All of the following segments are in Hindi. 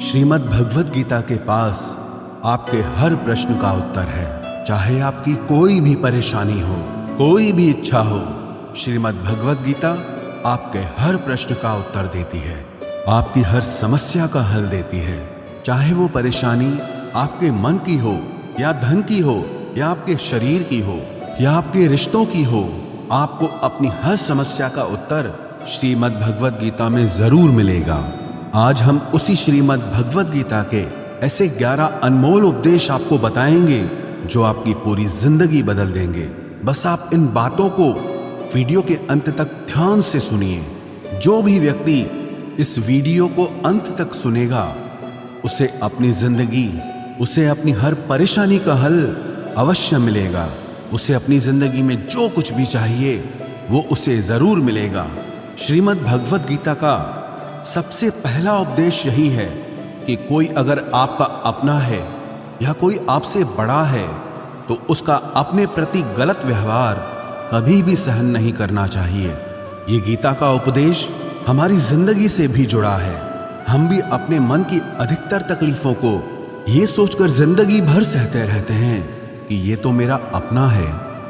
श्रीमद् भगवद गीता के पास आपके हर प्रश्न का उत्तर है। चाहे आपकी कोई भी परेशानी हो, कोई भी इच्छा हो, श्रीमद् भगवद गीता आपके हर प्रश्न का उत्तर देती है, आपकी हर समस्या का हल देती है। चाहे वो परेशानी आपके मन की हो या धन की हो या आपके शरीर की हो या आपके रिश्तों की हो, आपको अपनी हर समस्या का उत्तर श्रीमद् भगवद गीता में जरूर मिलेगा। आज हम उसी श्रीमद् भगवद गीता के ऐसे 11 अनमोल उपदेश आपको बताएंगे जो आपकी पूरी जिंदगी बदल देंगे। बस आप इन बातों को वीडियो के अंत तक ध्यान से सुनिए। जो भी व्यक्ति इस वीडियो को अंत तक सुनेगा उसे अपनी जिंदगी, उसे अपनी हर परेशानी का हल अवश्य मिलेगा। उसे अपनी जिंदगी में जो कुछ भी चाहिए वो उसे जरूर मिलेगा। श्रीमद् भगवद गीता का सबसे पहला उपदेश यही है कि कोई अगर आपका अपना है या कोई आपसे बड़ा है तो उसका अपने प्रति गलत व्यवहार कभी भी सहन नहीं करना चाहिए। ये गीता का उपदेश हमारी जिंदगी से भी जुड़ा है। हम भी अपने मन की अधिकतर तकलीफों को ये सोचकर जिंदगी भर सहते रहते हैं कि ये तो मेरा अपना है,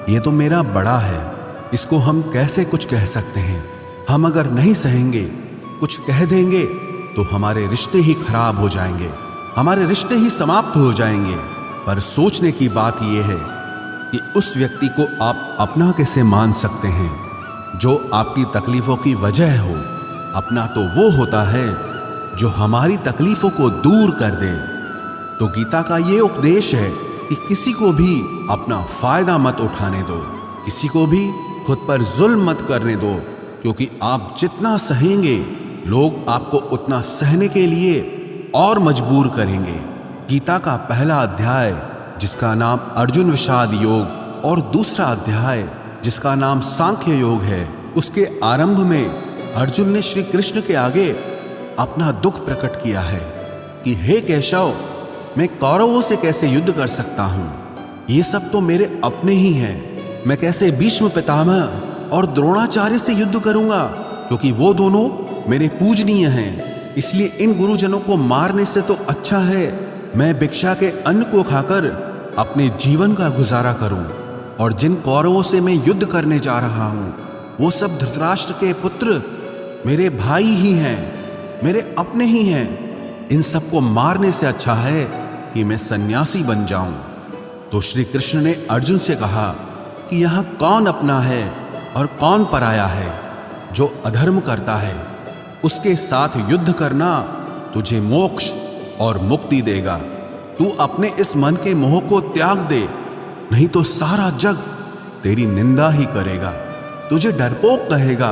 ये तो मेरा बड़ा है, इसको हम कैसे कुछ कह सकते हैं। हम अगर नहीं सहेंगे, कुछ कह देंगे तो हमारे रिश्ते ही खराब हो जाएंगे, हमारे रिश्ते ही समाप्त हो जाएंगे। पर सोचने की बात यह है कि उस व्यक्ति को आप अपना कैसे मान सकते हैं जो आपकी तकलीफों की वजह हो। अपना तो वो होता है जो हमारी तकलीफों को दूर कर दे। तो गीता का ये उपदेश है कि किसी को भी अपना फायदा मत उठाने दो, किसी को भी खुद पर जुल्म मत करने दो, क्योंकि आप जितना सहेंगे लोग आपको उतना सहने के लिए और मजबूर करेंगे। गीता का पहला अध्याय जिसका नाम अर्जुन विषाद योग और दूसरा अध्याय जिसका नाम सांख्य योग है, उसके आरंभ में अर्जुन ने श्री कृष्ण के आगे अपना दुख प्रकट किया है कि हे केशव, मैं कौरवों से कैसे युद्ध कर सकता हूं? ये सब तो मेरे अपने ही हैं। मैं कैसे भीष्म पितामह और द्रोणाचार्य से युद्ध करूंगा, क्योंकि वो दोनों मेरे पूजनीय हैं। इसलिए इन गुरुजनों को मारने से तो अच्छा है मैं भिक्षा के अन्न को खाकर अपने जीवन का गुजारा करूं। और जिन कौरवों से मैं युद्ध करने जा रहा हूं वो सब धृतराष्ट्र के पुत्र मेरे भाई ही हैं, मेरे अपने ही हैं। इन सबको मारने से अच्छा है कि मैं सन्यासी बन जाऊं। तो श्री कृष्ण ने अर्जुन से कहा कि यहां कौन अपना है और कौन पराया है। जो अधर्म करता है उसके साथ युद्ध करना तुझे मोक्ष और मुक्ति देगा। तू अपने इस मन के मोह को त्याग दे, नहीं तो सारा जग तेरी निंदा ही करेगा, तुझे डरपोक कहेगा।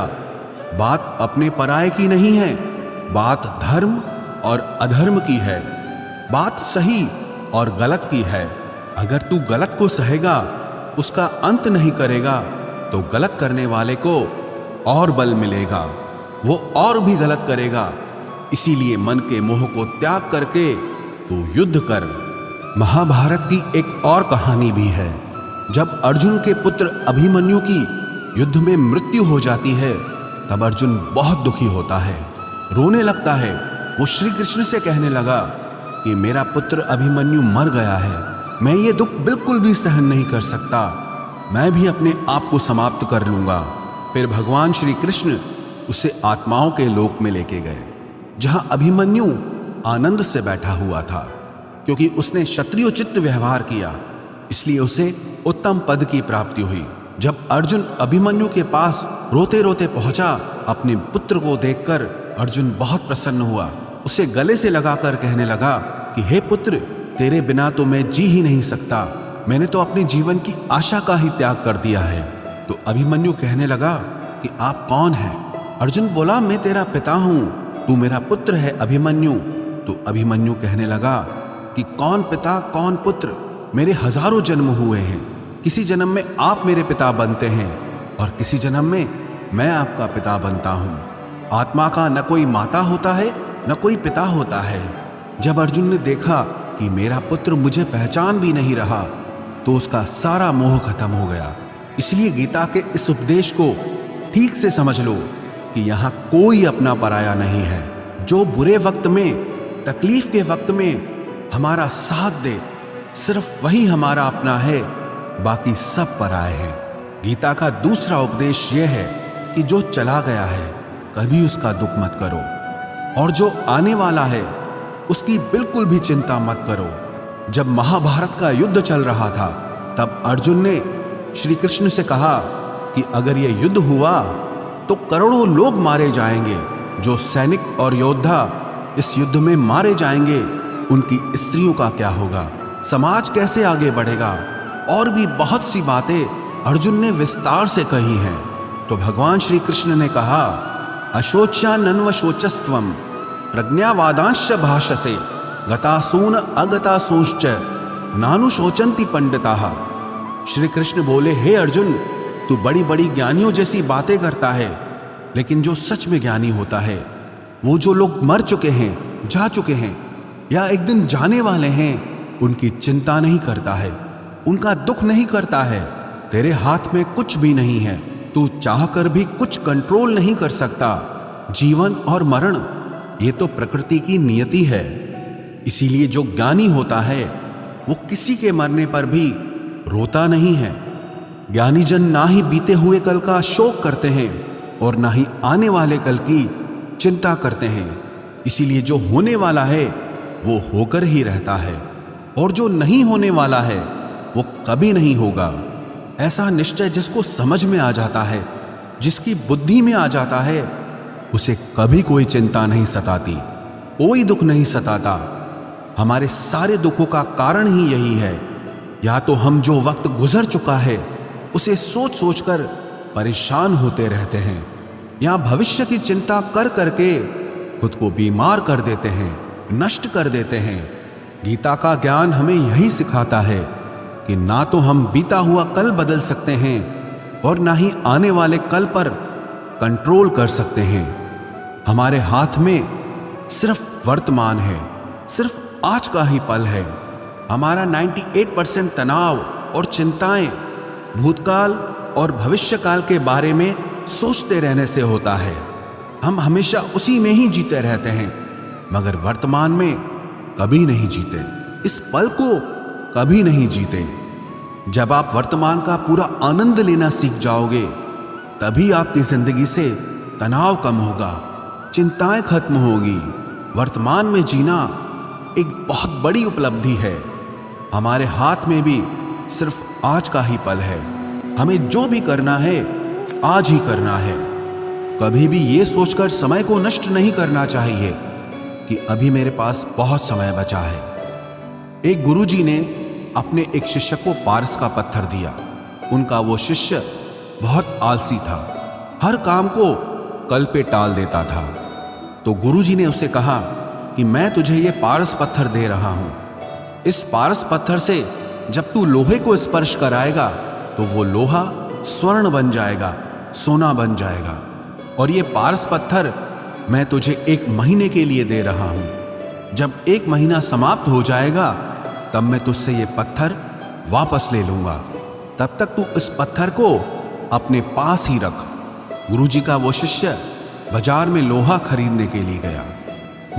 बात अपने पराये की नहीं है, बात धर्म और अधर्म की है, बात सही और गलत की है। अगर तू गलत को सहेगा, उसका अंत नहीं करेगा, तो गलत करने वाले को और बल मिलेगा, वो और भी गलत करेगा। इसीलिए मन के मोह को त्याग करके तू युद्ध कर। महाभारत की एक और कहानी भी है। जब अर्जुन के पुत्र अभिमन्यु की युद्ध में मृत्यु हो जाती है तब अर्जुन बहुत दुखी होता है, रोने लगता है। वो श्री कृष्ण से कहने लगा कि मेरा पुत्र अभिमन्यु मर गया है, मैं ये दुख बिल्कुल भी सहन नहीं कर सकता, मैं भी अपने आप को समाप्त कर लूंगा। फिर भगवान श्री कृष्ण उसे आत्माओं के लोक में लेके गए, जहां अभिमन्यु आनंद से बैठा हुआ था, क्योंकि उसने क्षत्रियोचित व्यवहार किया, इसलिए उसे उत्तम पद की प्राप्ति हुई। जब अर्जुन अभिमन्यु के पास रोते रोते पहुंचा, अपने पुत्र को देखकर अर्जुन बहुत प्रसन्न हुआ। उसे गले से लगाकर कहने लगा कि हे पुत्र, तेरे बिना तो मैं जी ही नहीं सकता, मैंने तो अपने जीवन की आशा का ही त्याग कर दिया है। तो अभिमन्यु कहने लगा कि आप कौन हैं? अर्जुन बोला, मैं तेरा पिता हूं, तू मेरा पुत्र है अभिमन्यु। तो अभिमन्यु कहने लगा कि कौन पिता कौन पुत्र, मेरे हजारों जन्म हुए हैं, किसी जन्म में आप मेरे पिता बनते हैं और किसी जन्म में मैं आपका पिता बनता हूं। आत्मा का न कोई माता होता है न कोई पिता होता है। जब अर्जुन ने देखा कि मेरा पुत्र मुझे पहचान भी नहीं रहा तो उसका सारा मोह खत्म हो गया। इसलिए गीता के इस उपदेश को ठीक से समझ लो कि यहां कोई अपना पराया नहीं है। जो बुरे वक्त में तकलीफ के वक्त में हमारा साथ दे, सिर्फ वही हमारा अपना है, बाकी सब पराए हैं। गीता का दूसरा उपदेश यह है कि जो चला गया है कभी उसका दुख मत करो, और जो आने वाला है उसकी बिल्कुल भी चिंता मत करो। जब महाभारत का युद्ध चल रहा था तब अर्जुन ने श्री कृष्ण से कहा कि अगर यह युद्ध हुआ तो करोड़ों लोग मारे जाएंगे। जो सैनिक और योद्धा इस युद्ध में मारे जाएंगे उनकी स्त्रियों का क्या होगा, समाज कैसे आगे बढ़ेगा। और भी बहुत सी बातें अर्जुन ने विस्तार से कही हैं। तो भगवान श्री कृष्ण ने कहा, अशोच्यानन्व शोचस्त्वम प्रज्ञावादांश भाषसे गतासून अगतासूंश्च नानुशोचन्ति पंडिताः। श्री कृष्ण बोले, हे अर्जुन, तू बड़ी बड़ी ज्ञानियों जैसी बातें करता है, लेकिन जो सच में ज्ञानी होता है, वो जो लोग मर चुके हैं, जा चुके हैं या एक दिन जाने वाले हैं, उनकी चिंता नहीं करता है, उनका दुख नहीं करता है। तेरे हाथ में कुछ भी नहीं है, तू चाहकर भी कुछ कंट्रोल नहीं कर सकता। जीवन और मरण ये तो प्रकृति की नियति है। इसीलिए जो ज्ञानी होता है वो किसी के मरने पर भी रोता नहीं है। ज्ञानी जन ना ही बीते हुए कल का शोक करते हैं और ना ही आने वाले कल की चिंता करते हैं। इसीलिए जो होने वाला है वो होकर ही रहता है, और जो नहीं होने वाला है वो कभी नहीं होगा। ऐसा निश्चय जिसको समझ में आ जाता है, जिसकी बुद्धि में आ जाता है, उसे कभी कोई चिंता नहीं सताती, कोई दुख नहीं सताता। हमारे सारे दुखों का कारण ही यही है। या तो हम जो वक्त गुजर चुका है उसे सोच सोचकर परेशान होते रहते हैं, या भविष्य की चिंता कर करके खुद को बीमार कर देते हैं, नष्ट कर देते हैं। गीता का ज्ञान हमें यही सिखाता है कि ना तो हम बीता हुआ कल बदल सकते हैं और ना ही आने वाले कल पर कंट्रोल कर सकते हैं। हमारे हाथ में सिर्फ वर्तमान है, सिर्फ आज का ही पल है। हमारा 98% तनाव और चिंताएं भूतकाल और भविष्यकाल के बारे में सोचते रहने से होता है। हम हमेशा उसी में ही जीते रहते हैं, मगर वर्तमान में कभी नहीं जीते, इस पल को कभी नहीं जीते। जब आप वर्तमान का पूरा आनंद लेना सीख जाओगे, तभी आपकी जिंदगी से तनाव कम होगा, चिंताएं खत्म होगी। वर्तमान में जीना एक बहुत बड़ी उपलब्धि है। हमारे हाथ में भी सिर्फ आज का ही पल है। हमें जो भी करना है आज ही करना है। कभी भी ये सोचकर समय को नष्ट नहीं करना चाहिए कि अभी मेरे पास बहुत समय बचा है। एक गुरुजी ने अपने एक शिष्य को पारस का पत्थर दिया। उनका वो शिष्य बहुत आलसी था, हर काम को कल पे टाल देता था। तो गुरुजी ने उसे कहा कि मैं तुझे ये पारस पत्थर दे रहा हूं। इस पारस पत्थर से जब तू लोहे को स्पर्श कराएगा तो वो लोहा स्वर्ण बन जाएगा, सोना बन जाएगा। और ये पारस पत्थर मैं तुझे 1 महीने के लिए दे रहा हूं। जब 1 महीना समाप्त हो जाएगा तब मैं तुझसे ये पत्थर वापस ले लूंगा। तब तक तू इस पत्थर को अपने पास ही रख। गुरुजी का वो शिष्य बाजार में लोहा खरीदने के लिए गया।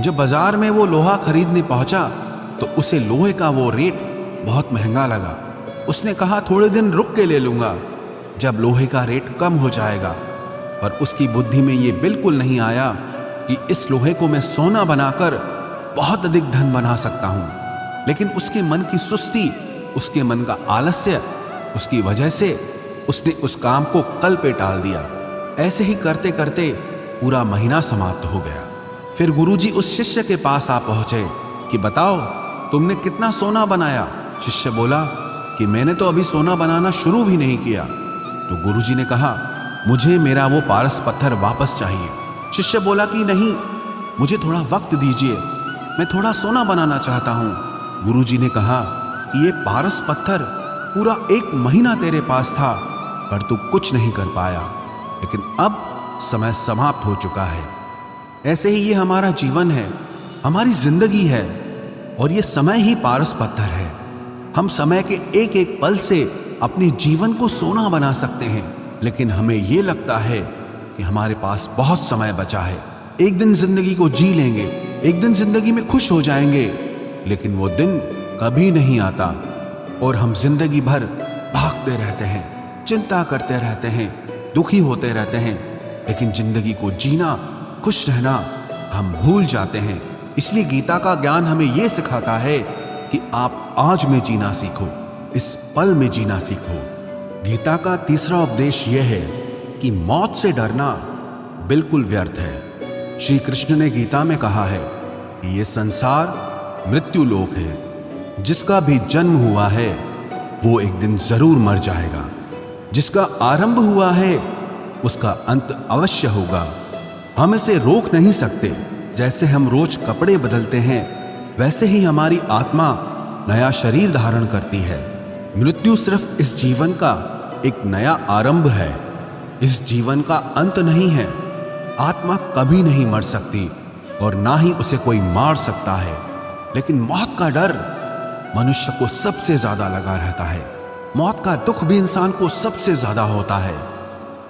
जब बाजार में वो लोहा खरीदने पहुंचा तो उसे लोहे का वो रेट बहुत महंगा लगा। उसने कहा थोड़े दिन रुक के ले लूंगा, जब लोहे का रेट कम हो जाएगा। पर उसकी बुद्धि में ये बिल्कुल नहीं आया कि इस लोहे को मैं सोना बनाकर बहुत अधिक धन बना सकता हूं। लेकिन उसके मन की सुस्ती, उसके मन का आलस्य, उसकी वजह से उसने उस काम को कल पे टाल दिया। ऐसे ही करते करते पूरा महीना समाप्त हो गया। फिर गुरुजी उस शिष्य के पास आ पहुंचे कि बताओ तुमने कितना सोना बनाया। शिष्य बोला कि मैंने तो अभी सोना बनाना शुरू भी नहीं किया। तो गुरुजी ने कहा मुझे मेरा वो पारस पत्थर वापस चाहिए। शिष्य बोला कि नहीं, मुझे थोड़ा वक्त दीजिए, मैं थोड़ा सोना बनाना चाहता हूँ। गुरुजी ने कहा कि ये पारस पत्थर पूरा 1 महीना तेरे पास था, पर तू कुछ नहीं कर पाया, लेकिन अब समय समाप्त हो चुका है। ऐसे ही ये हमारा जीवन है, हमारी जिंदगी है, और ये समय ही पारस पत्थर है। हम समय के एक एक पल से अपने जीवन को सोना बना सकते हैं, लेकिन हमें ये लगता है कि हमारे पास बहुत समय बचा है, एक दिन जिंदगी को जी लेंगे, एक दिन जिंदगी में खुश हो जाएंगे, लेकिन वो दिन कभी नहीं आता और हम जिंदगी भर भागते रहते हैं, चिंता करते रहते हैं, दुखी होते रहते हैं, लेकिन जिंदगी को जीना, खुश रहना हम भूल जाते हैं। इसलिए गीता का ज्ञान हमें यह सिखाता है कि आप आज में जीना सीखो, इस पल में जीना सीखो। गीता का तीसरा उपदेश यह है कि मौत से डरना बिल्कुल व्यर्थ है। श्री कृष्ण ने गीता में कहा है कि यह संसार मृत्यु लोक है। जिसका भी जन्म हुआ है वो एक दिन जरूर मर जाएगा। जिसका आरंभ हुआ है उसका अंत अवश्य होगा। हम इसे रोक नहीं सकते। जैसे हम रोज कपड़े बदलते हैं, वैसे ही हमारी आत्मा नया शरीर धारण करती है। मृत्यु सिर्फ इस जीवन का एक नया आरंभ है, इस जीवन का अंत नहीं है। आत्मा कभी नहीं मर सकती और ना ही उसे कोई मार सकता है, लेकिन मौत का डर मनुष्य को सबसे ज्यादा लगा रहता है। मौत का दुख भी इंसान को सबसे ज्यादा होता है।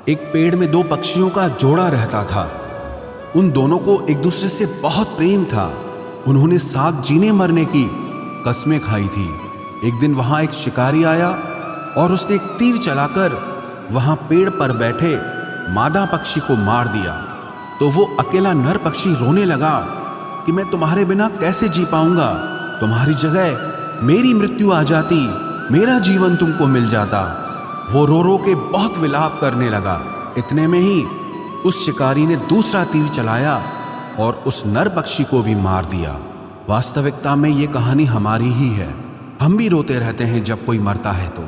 एक पेड़ में दो पक्षियों का जोड़ा रहता था। उन दोनों को एक दूसरे से बहुत प्रेम था। उन्होंने साथ जीने मरने की कस्में खाई थी। एक दिन वहां एक शिकारी आया और उसने एक तीर चलाकर वहां पेड़ पर बैठे मादा पक्षी को मार दिया। तो वो अकेला नर पक्षी रोने लगा कि मैं तुम्हारे बिना कैसे जी पाऊंगा। तुम्हारी जगह मेरी मृत्यु आ जाती, मेरा जीवन तुमको मिल जाता। वो रो रो के बहुत विलाप करने लगा। इतने में ही उस शिकारी ने दूसरा तीर चलाया और उस नर पक्षी को भी मार दिया। वास्तविकता में ये कहानी हमारी ही है। हम भी रोते रहते हैं जब कोई मरता है तो,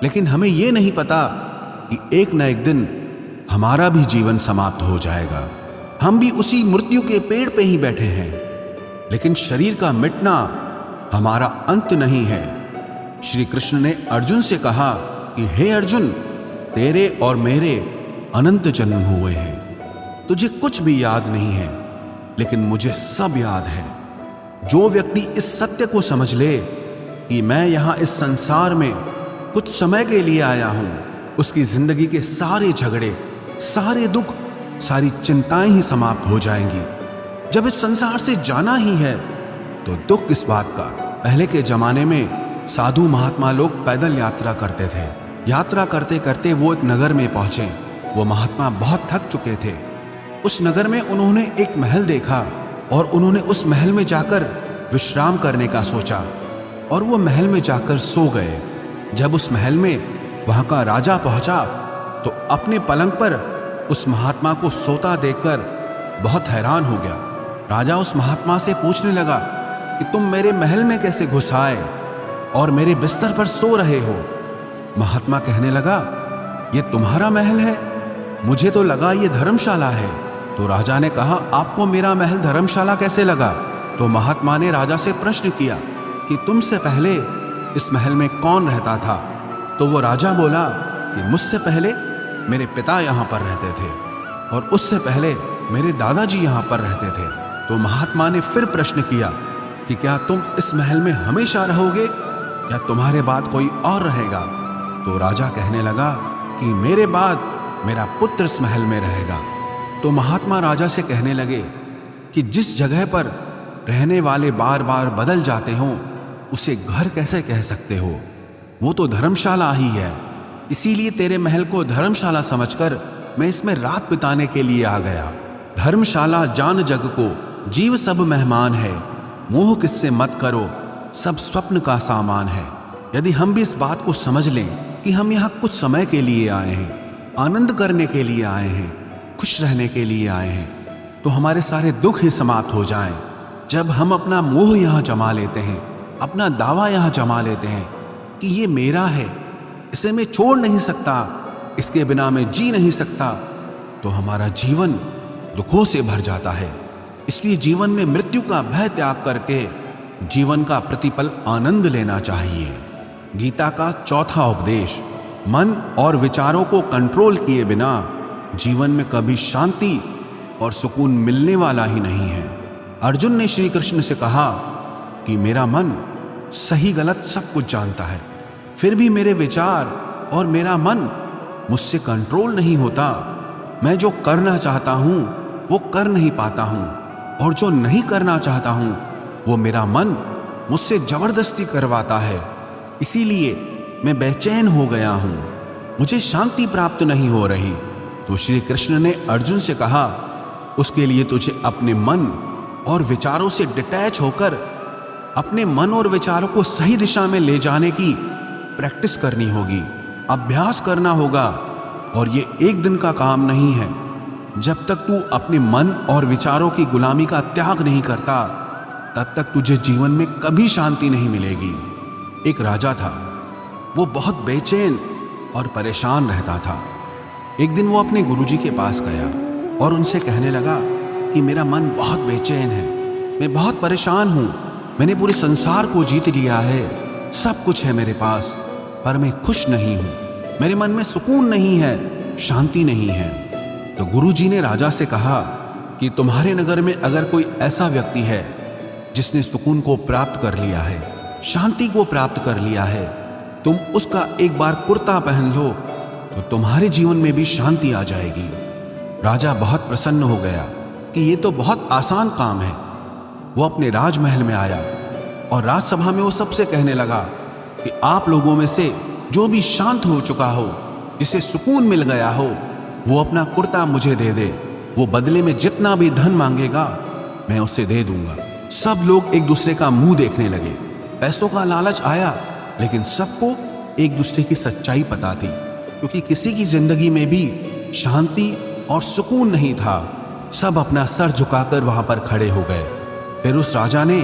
लेकिन हमें ये नहीं पता कि एक न एक दिन हमारा भी जीवन समाप्त हो जाएगा। हम भी उसी मृत्यु के पेड़ पे ही बैठे हैं, लेकिन शरीर का मिटना हमारा अंत नहीं है। श्री कृष्ण ने अर्जुन से कहा कि हे अर्जुन, तेरे और मेरे अनंत जन्म हुए हैं। तुझे कुछ भी याद नहीं है, लेकिन मुझे सब याद है। जो व्यक्ति इस सत्य को समझ ले कि मैं यहां इस संसार में कुछ समय के लिए आया हूं, उसकी जिंदगी के सारे झगड़े, सारे दुख, सारी चिंताएं ही समाप्त हो जाएंगी। जब इस संसार से जाना ही है तो दुख किस बात का। पहले के जमाने में साधु महात्मा लोग पैदल यात्रा करते थे। यात्रा करते करते वो एक नगर में पहुंचे। वो महात्मा बहुत थक चुके थे। उस नगर में उन्होंने एक महल देखा और उन्होंने उस महल में जाकर विश्राम करने का सोचा और वो महल में जाकर सो गए। जब उस महल में वहां का राजा पहुंचा तो अपने पलंग पर उस महात्मा को सोता देखकर बहुत हैरान हो गया। राजा उस महात्मा से पूछने लगा कि तुम मेरे महल में कैसे घुस आए और मेरे बिस्तर पर सो रहे हो। महात्मा कहने लगा, ये तुम्हारा महल है? मुझे तो लगा ये धर्मशाला है। तो राजा ने कहा, आपको मेरा महल धर्मशाला कैसे लगा? तो महात्मा ने राजा से प्रश्न किया कि तुमसे पहले इस महल में कौन रहता था? तो वो राजा बोला कि मुझसे पहले मेरे पिता यहाँ पर रहते थे और उससे पहले मेरे दादाजी यहाँ पर रहते थे। तो महात्मा ने फिर प्रश्न किया कि क्या तुम इस महल में हमेशा रहोगे या तुम्हारे बाद कोई और रहेगा? तो राजा कहने लगा कि मेरे बाद मेरा पुत्र इस महल में रहेगा। तो महात्मा राजा से कहने लगे कि जिस जगह पर रहने वाले बार बार बदल जाते हों उसे घर कैसे कह सकते हो? वो तो धर्मशाला ही है। इसीलिए तेरे महल को धर्मशाला समझकर मैं इसमें रात बिताने के लिए आ गया। धर्मशाला जान जग को, जीव सब मेहमान है। मोह किससे मत करो, सब स्वप्न का सामान है। यदि हम भी इस बात को समझ लें कि हम यहाँ कुछ समय के लिए आए हैं, आनंद करने के लिए आए हैं, खुश रहने के लिए आए हैं, तो हमारे सारे दुख ही समाप्त हो जाएं। जब हम अपना मोह यहाँ जमा लेते हैं, अपना दावा यहाँ जमा लेते हैं कि ये मेरा है, इसे मैं छोड़ नहीं सकता, इसके बिना मैं जी नहीं सकता, तो हमारा जीवन दुखों से भर जाता है। इसलिए जीवन में मृत्यु का भय त्याग करके जीवन का प्रतिपल आनंद लेना चाहिए। गीता का चौथा उपदेश, मन और विचारों को कंट्रोल किए बिना जीवन में कभी शांति और सुकून मिलने वाला ही नहीं है। अर्जुन ने श्री कृष्ण से कहा कि मेरा मन सही गलत सब कुछ जानता है, फिर भी मेरे विचार और मेरा मन मुझसे कंट्रोल नहीं होता। मैं जो करना चाहता हूं वो कर नहीं पाता हूं। और जो नहीं करना चाहता हूं वो मेरा मन मुझसे जबरदस्ती करवाता है। इसीलिए मैं बेचैन हो गया हूं, मुझे शांति प्राप्त नहीं हो रही। तो श्री कृष्ण ने अर्जुन से कहा, उसके लिए तुझे अपने मन और विचारों से डिटैच होकर अपने मन और विचारों को सही दिशा में ले जाने की प्रैक्टिस करनी होगी, अभ्यास करना होगा। और ये एक दिन का काम नहीं है। जब तक तू अपने मन और विचारों की गुलामी का त्याग नहीं करता, तब तक तुझे जीवन में कभी शांति नहीं मिलेगी। एक राजा था, वो बहुत बेचैन और परेशान रहता था। एक दिन वो अपने गुरुजी के पास गया और उनसे कहने लगा कि मेरा मन बहुत बेचैन है, मैं बहुत परेशान हूँ, मैंने पूरे संसार को जीत लिया है, सब कुछ है मेरे पास, पर मैं खुश नहीं हूँ, मेरे मन में सुकून नहीं है, शांति नहीं है। तो गुरुजी ने राजा से कहा कि तुम्हारे नगर में अगर कोई ऐसा व्यक्ति है जिसने सुकून को प्राप्त कर लिया है, शांति को प्राप्त कर लिया है, तुम उसका एक बार कुर्ता पहन लो तो तुम्हारे जीवन में भी शांति आ जाएगी। राजा बहुत प्रसन्न हो गया कि ये तो बहुत आसान काम है। वो अपने राजमहल में आया और राजसभा में वो सबसे कहने लगा कि आप लोगों में से जो भी शांत हो चुका हो, जिसे सुकून मिल गया हो, वो अपना कुर्ता मुझे दे दे। वो बदले में जितना भी धन मांगेगा मैं उसे दे दूंगा। सब लोग एक दूसरे का मुंह देखने लगे। पैसों का लालच आया, लेकिन सबको एक दूसरे की सच्चाई पता थी, क्योंकि किसी की जिंदगी में भी शांति और सुकून नहीं था। सब अपना सर झुकाकर वहां पर खड़े हो गए। फिर उस राजा ने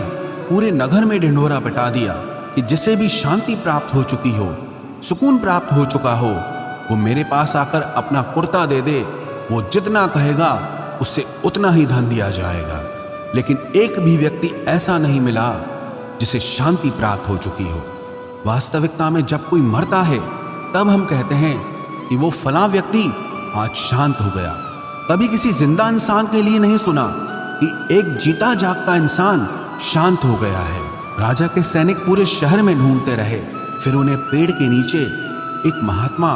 पूरे नगर में ढिंढोरा पिटा दिया कि जिसे भी शांति प्राप्त हो चुकी हो, सुकून प्राप्त हो चुका हो, वो मेरे पास आकर अपना कुर्ता दे दे। वो जितना कहेगा उससे उतना ही धन दिया जाएगा। लेकिन एक भी व्यक्ति ऐसा नहीं मिला जिसे शांति प्राप्त हो चुकी हो। वास्तविकता में जब कोई मरता है तब हम कहते हैं कि वो फलां व्यक्ति आज शांत हो गया। कभी किसी जिंदा इंसान के लिए नहीं सुना कि एक जीता जागता इंसान शांत हो गया है। राजा के सैनिक पूरे शहर में ढूंढते रहे, फिर उन्हें पेड़ के नीचे एक महात्मा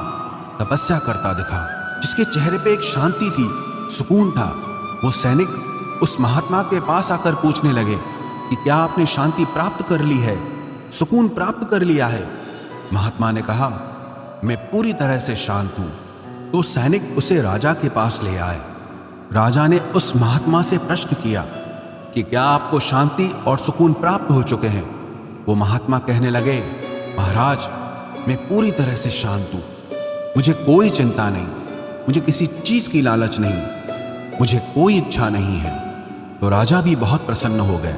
तपस्या करता दिखा, जिसके चेहरे पे एक शांति थी, सुकून था। वो सैनिक उस महात्मा के पास आकर पूछने लगे कि क्या आपने शांति प्राप्त कर ली है, सुकून प्राप्त कर लिया है? महात्मा ने कहा, मैं पूरी तरह से शांत हूं। तो सैनिक उसे राजा के पास ले आए। राजा ने उस महात्मा से प्रश्न किया कि क्या आपको शांति और सुकून प्राप्त हो चुके हैं? वो महात्मा कहने लगे, महाराज, मैं पूरी तरह से शांत हूं, मुझे कोई चिंता नहीं, मुझे किसी चीज की लालच नहीं, मुझे कोई इच्छा नहीं है। तो राजा भी बहुत प्रसन्न हो गए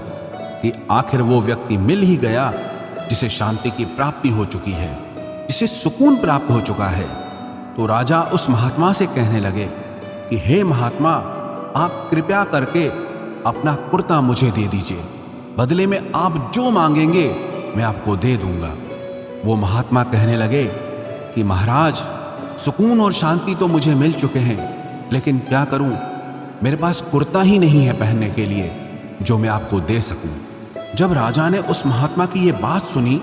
कि आखिर वो व्यक्ति मिल ही गया जिसे शांति की प्राप्ति हो चुकी है, जिसे सुकून प्राप्त हो चुका है। तो राजा उस महात्मा से कहने लगे कि हे महात्मा, आप कृपया करके अपना कुर्ता मुझे दे दीजिए, बदले में आप जो मांगेंगे मैं आपको दे दूंगा। वो महात्मा कहने लगे कि महाराज, सुकून और शांति तो मुझे मिल चुके हैं, लेकिन क्या करूं, मेरे पास कुर्ता ही नहीं है पहनने के लिए जो मैं आपको दे सकूं। जब राजा ने उस महात्मा की ये बात सुनी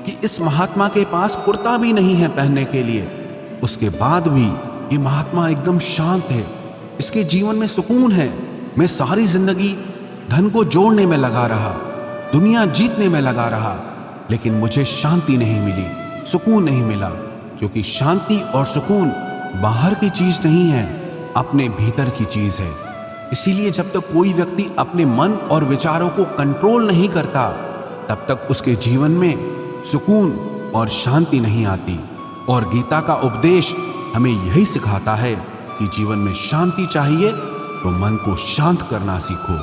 कि इस महात्मा के पास कुर्ता भी नहीं है पहनने के लिए, उसके बाद भी ये महात्मा एकदम शांत है, इसके जीवन में सुकून है। मैं सारी जिंदगी धन को जोड़ने में लगा रहा, दुनिया जीतने में लगा रहा, लेकिन मुझे शांति नहीं मिली, सुकून नहीं मिला, क्योंकि शांति और सुकून बाहर की चीज नहीं है, अपने भीतर की चीज है। इसीलिए जब तक कोई व्यक्ति अपने मन और विचारों को कंट्रोल नहीं करता, तब तक उसके जीवन में सुकून और शांति नहीं आती। और गीता का उपदेश हमें यही सिखाता है कि जीवन में शांति चाहिए तो मन को शांत करना सीखो।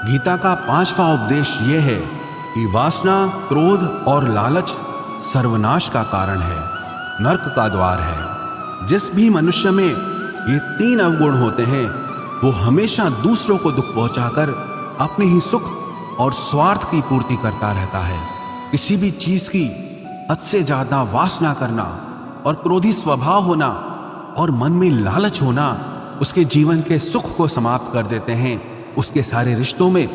गीता का 5वां उपदेश यह है कि वासना, क्रोध और लालच सर्वनाश का कारण है, नरक का द्वार है। जिस भी मनुष्य में ये 3 अवगुण होते हैं, वो हमेशा दूसरों को दुख पहुंचाकर अपने ही सुख और स्वार्थ की पूर्ति करता रहता है। किसी भी चीज की हद से ज्यादा वासना करना और क्रोधी स्वभाव होना और मन में लालच होना उसके जीवन के सुख को समाप्त कर देते हैं, उसके सारे रिश्तों में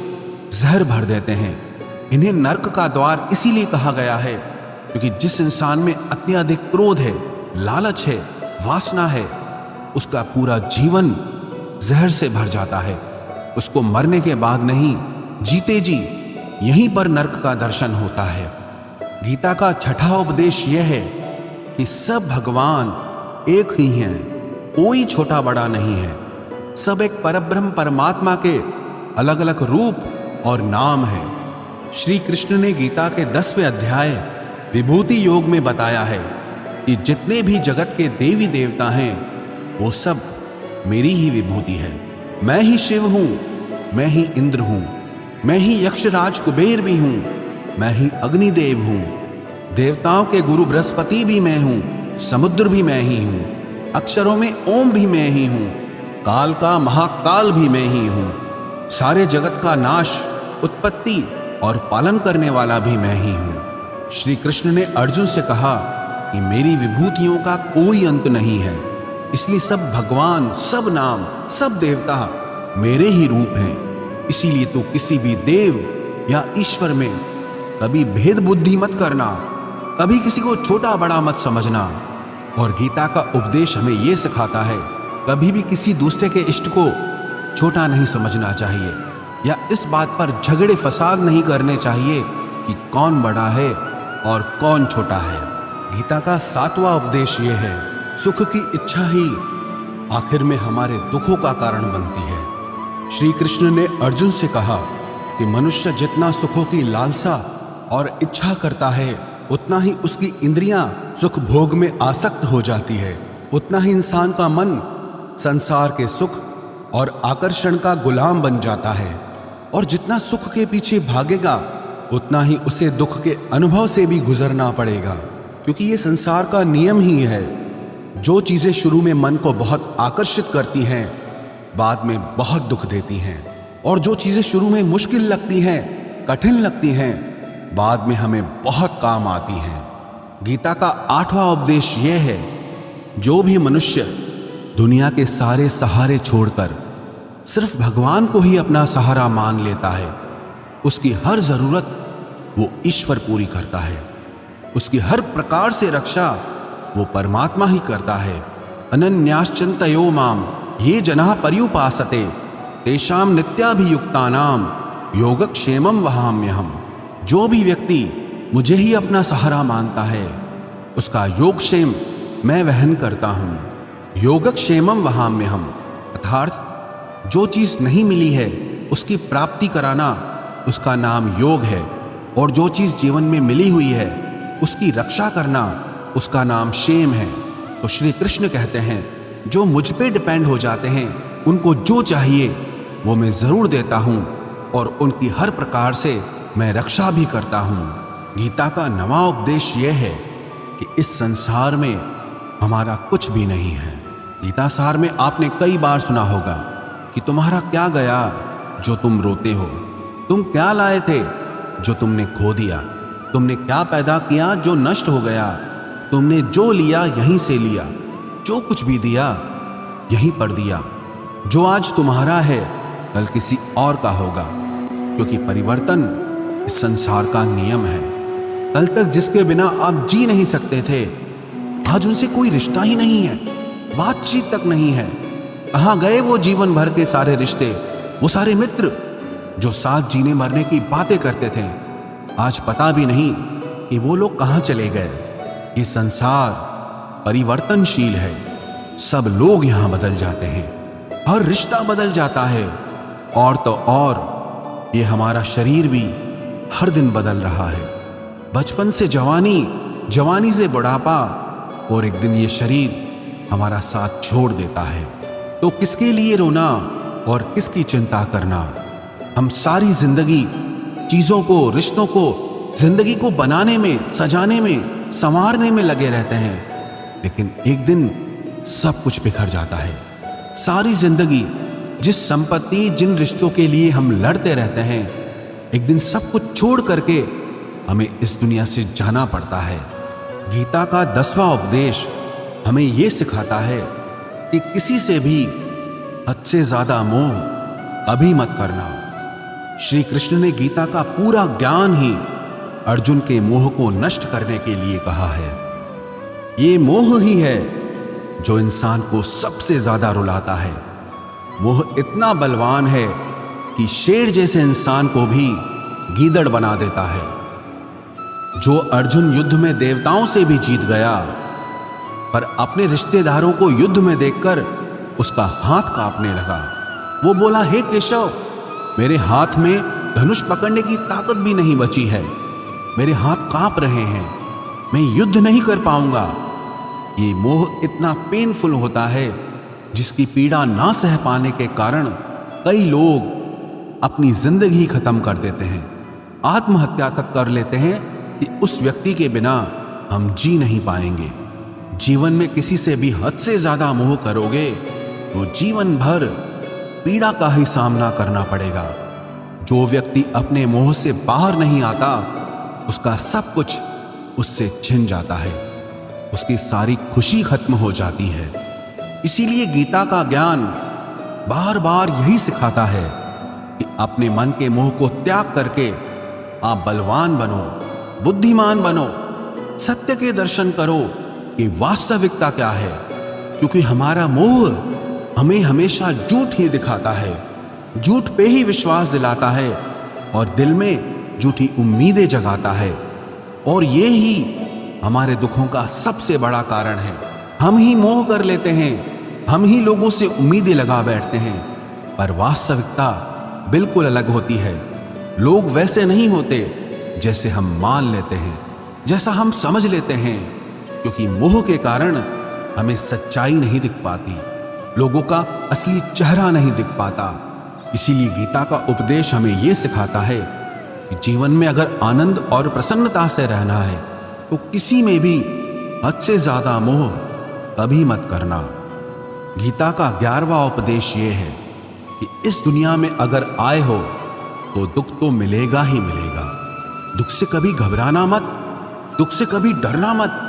जहर भर देते हैं। इन्हें नरक का द्वार इसीलिए कहा गया है क्योंकि जिस इंसान में अत्यधिक क्रोध है, लालच है, वासना है, उसका पूरा जीवन जहर से भर जाता है। उसको मरने के बाद नहीं, जीते जी यहीं पर नरक का दर्शन होता है। गीता का छठा उपदेश यह है कि सब भगवान एक ही हैं, कोई छोटा बड़ा नहीं है। सब एक परब्रह्म परमात्मा के अलग अलग रूप और नाम हैं। श्री कृष्ण ने गीता के 10वें अध्याय विभूति योग में बताया है कि जितने भी जगत के देवी देवता हैं वो सब मेरी ही विभूति है। मैं ही शिव हूं, मैं ही इंद्र हूं, मैं ही यक्षराज कुबेर भी हूं, मैं ही अग्निदेव हूं, देवताओं के गुरु बृहस्पति भी मैं हूं, समुद्र भी मैं ही हूं, अक्षरों में ओम भी मैं ही हूं, काल का महाकाल भी मैं ही हूं, सारे जगत का नाश, उत्पत्ति और पालन करने वाला भी मैं ही हूं। श्री कृष्ण ने अर्जुन से कहा कि मेरी विभूतियों का कोई अंत नहीं है, इसलिए सब भगवान, सब नाम, सब देवता मेरे ही रूप हैं। इसीलिए तो किसी भी देव या ईश्वर में कभी भेद बुद्धि मत करना, कभी किसी को छोटा बड़ा मत समझना। और गीता का उपदेश हमें यह सिखाता है कभी भी किसी दूसरे के इष्ट को छोटा नहीं समझना चाहिए, या इस बात पर झगड़े फसाद नहीं करने चाहिए कि कौन बड़ा है और कौन छोटा है। गीता का 7वां उपदेश यह है, सुख की इच्छा ही आखिर में हमारे दुखों का कारण बनती है। श्री कृष्ण ने अर्जुन से कहा कि मनुष्य जितना सुखों की लालसा और इच्छा करता है उतना ही उसकी इंद्रियां सुख भोग में आसक्त हो जाती है, उतना ही इंसान का मन संसार के सुख और आकर्षण का गुलाम बन जाता है। और जितना सुख के पीछे भागेगा उतना ही उसे दुख के अनुभव से भी गुजरना पड़ेगा, क्योंकि ये संसार का नियम ही है। जो चीजें शुरू में मन को बहुत आकर्षित करती हैं बाद में बहुत दुख देती हैं, और जो चीजें शुरू में मुश्किल लगती हैं, कठिन लगती हैं, बाद में हमें बहुत काम आती हैं। गीता का 8वां उपदेश यह है, जो भी मनुष्य दुनिया के सारे सहारे छोड़कर सिर्फ भगवान को ही अपना सहारा मान लेता है, उसकी हर जरूरत वो ईश्वर पूरी करता है। उसकी हर प्रकार से रक्षा वो परमात्मा ही करता है। अनन्याश्चिन्तयो माम ये जनाः पर्युपासते तेषां नित्याभियुक्तानां योगक्षेमं वहाम्यहम्। जो भी व्यक्ति मुझे ही अपना सहारा मानता है उसका योगक्षेम मैं वहन करता हूँ। योगक्षेमं वहाम्यहम् अर्थात जो चीज नहीं मिली है उसकी प्राप्ति कराना उसका नाम योग है, और जो चीज जीवन में मिली हुई है उसकी रक्षा करना उसका नाम क्षेम है। तो श्री कृष्ण कहते हैं जो मुझ पे डिपेंड हो जाते हैं उनको जो चाहिए वो मैं जरूर देता हूँ, और उनकी हर प्रकार से मैं रक्षा भी करता हूँ। गीता का 9वां उपदेश यह है कि इस संसार में हमारा कुछ भी नहीं है। गीता सार में आपने कई बार सुना होगा कि तुम्हारा क्या गया जो तुम रोते हो, तुम क्या लाए थे जो तुमने खो दिया, तुमने क्या पैदा किया जो नष्ट हो गया, तुमने जो लिया यहीं से लिया, जो कुछ भी दिया यहीं पर दिया। जो आज तुम्हारा है कल किसी और का होगा, क्योंकि परिवर्तन इस संसार का नियम है। कल तक जिसके बिना आप जी नहीं सकते थे आज उनसे कोई रिश्ता ही नहीं है, बातचीत तक नहीं है। कहाँ गए वो जीवन भर के सारे रिश्ते, वो सारे मित्र जो साथ जीने मरने की बातें करते थे, आज पता भी नहीं कि वो लोग कहाँ चले गए। ये संसार परिवर्तनशील है, सब लोग यहाँ बदल जाते हैं, हर रिश्ता बदल जाता है, और तो और ये हमारा शरीर भी हर दिन बदल रहा है। बचपन से जवानी, जवानी से बुढ़ापा, और एक दिन ये शरीर हमारा साथ छोड़ देता है। तो किसके लिए रोना और किसकी चिंता करना। हम सारी जिंदगी चीजों को, रिश्तों को, जिंदगी को बनाने में, सजाने में, संवारने में लगे रहते हैं, लेकिन एक दिन सब कुछ बिखर जाता है। सारी जिंदगी जिस संपत्ति, जिन रिश्तों के लिए हम लड़ते रहते हैं, एक दिन सब कुछ छोड़ करके हमें इस दुनिया से जाना पड़ता है। गीता का 10वां उपदेश हमें यह सिखाता है कि किसी से भी हद से ज्यादा मोह कभी मत करना। श्री कृष्ण ने गीता का पूरा ज्ञान ही अर्जुन के मोह को नष्ट करने के लिए कहा है। ये मोह ही है जो इंसान को सबसे ज्यादा रुलाता है। मोह इतना बलवान है कि शेर जैसे इंसान को भी गीदड़ बना देता है। जो अर्जुन युद्ध में देवताओं से भी जीत गया, पर अपने रिश्तेदारों को युद्ध में देखकर उसका हाथ कांपने लगा। वो बोला, हे केशव, मेरे हाथ में धनुष पकड़ने की ताकत भी नहीं बची है, मेरे हाथ कांप रहे हैं, मैं युद्ध नहीं कर पाऊंगा। ये मोह इतना पेनफुल होता है जिसकी पीड़ा ना सह पाने के कारण कई लोग अपनी जिंदगी खत्म कर देते हैं, आत्महत्या तक कर लेते हैं कि उस व्यक्ति के बिना हम जी नहीं पाएंगे। जीवन में किसी से भी हद से ज्यादा मोह करोगे तो जीवन भर पीड़ा का ही सामना करना पड़ेगा। जो व्यक्ति अपने मोह से बाहर नहीं आता, उसका सब कुछ उससे छिन जाता है, उसकी सारी खुशी खत्म हो जाती है। इसीलिए गीता का ज्ञान बार बार यही सिखाता है कि अपने मन के मोह को त्याग करके आप बलवान बनो, बुद्धिमान बनो, सत्य के दर्शन करो कि वास्तविकता क्या है। क्योंकि हमारा मोह हमें हमेशा झूठ ही दिखाता है, झूठ पे ही विश्वास दिलाता है और दिल में झूठी उम्मीदें जगाता है। और ये ही हमारे दुखों का सबसे बड़ा कारण है। हम ही मोह कर लेते हैं, हम ही लोगों से उम्मीदें लगा बैठते हैं, पर वास्तविकता बिल्कुल अलग होती है। लोग वैसे नहीं होते जैसे हम मान लेते हैं, जैसा हम समझ लेते हैं, क्योंकि मोह के कारण हमें सच्चाई नहीं दिख पाती, लोगों का असली चेहरा नहीं दिख पाता। इसीलिए गीता का उपदेश हमें यह सिखाता है कि जीवन में अगर आनंद और प्रसन्नता से रहना है तो किसी में भी हद से ज्यादा मोह कभी मत करना। गीता का 11वां उपदेश ये है कि इस दुनिया में अगर आए हो तो दुख तो मिलेगा ही मिलेगा। दुख से कभी घबराना मत, दुख से कभी डरना मत।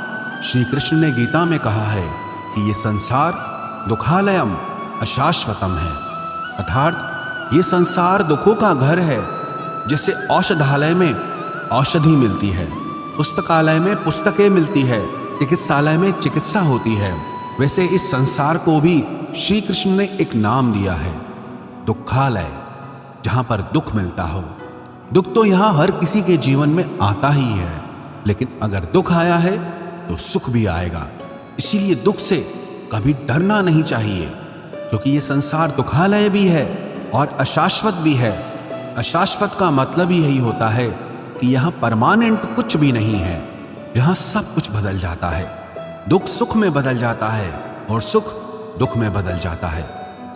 श्री कृष्ण ने गीता में कहा है कि ये संसार दुखालयम अशाश्वतम है, अर्थात ये संसार दुखों का घर है। जैसे औषधालय में औषधि मिलती है, पुस्तकालय में पुस्तकें मिलती है, चिकित्सालय में चिकित्सा होती है, वैसे इस संसार को भी श्री कृष्ण ने एक नाम दिया है, दुखालय, जहां पर दुख मिलता हो। दुख तो यहां हर किसी के जीवन में आता ही है, लेकिन अगर दुख आया है तो सुख भी आएगा। इसीलिए दुख से कभी डरना नहीं चाहिए, क्योंकि ये संसार दुखालय भी है और अशाश्वत भी है। अशाश्वत का मतलब ही यही होता है कि यहाँ परमानेंट कुछ भी नहीं है, यहाँ सब कुछ बदल जाता है। दुख सुख में बदल जाता है और सुख दुख में बदल जाता है।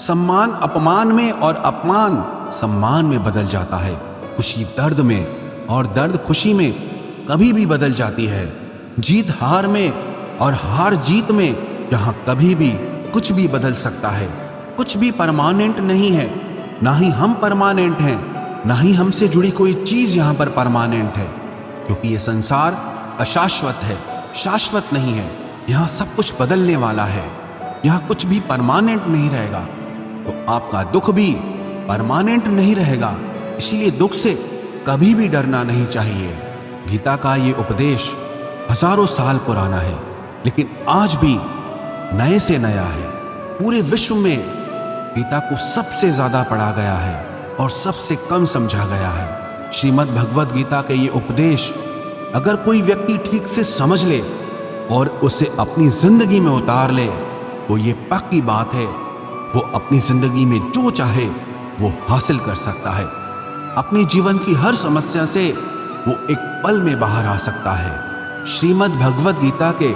सम्मान अपमान में और अपमान सम्मान में बदल जाता है। खुशी दर्द में और दर्द खुशी में कभी भी बदल जाती है। जीत हार में और हार जीत में यहाँ कभी भी कुछ भी बदल सकता है। कुछ भी परमानेंट नहीं है, ना ही हम परमानेंट हैं, ना ही हमसे जुड़ी कोई चीज यहाँ पर परमानेंट है, क्योंकि ये संसार अशाश्वत है, शाश्वत नहीं है। यहाँ सब कुछ बदलने वाला है, यहाँ कुछ भी परमानेंट नहीं रहेगा। तो आपका दुख भी परमानेंट नहीं रहेगा, इसीलिए दुख से कभी भी डरना नहीं चाहिए। गीता का ये उपदेश हजारों साल पुराना है, लेकिन आज भी नए से नया है। पूरे विश्व में गीता को सबसे ज्यादा पढ़ा गया है और सबसे कम समझा गया है। श्रीमद् भगवद गीता के ये उपदेश अगर कोई व्यक्ति ठीक से समझ ले और उसे अपनी जिंदगी में उतार ले तो ये पक्की बात है, वो अपनी जिंदगी में जो चाहे वो हासिल कर सकता है। अपने जीवन की हर समस्या से वो एक पल में बाहर आ सकता है। श्रीमद् भगवद गीता के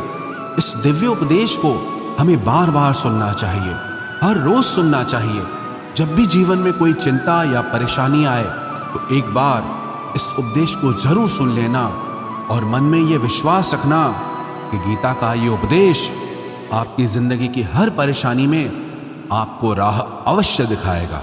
इस दिव्य उपदेश को हमें बार बार सुनना चाहिए, हर रोज सुनना चाहिए। जब भी जीवन में कोई चिंता या परेशानी आए तो एक बार इस उपदेश को जरूर सुन लेना और मन में ये विश्वास रखना कि गीता का ये उपदेश आपकी जिंदगी की हर परेशानी में आपको राह अवश्य दिखाएगा।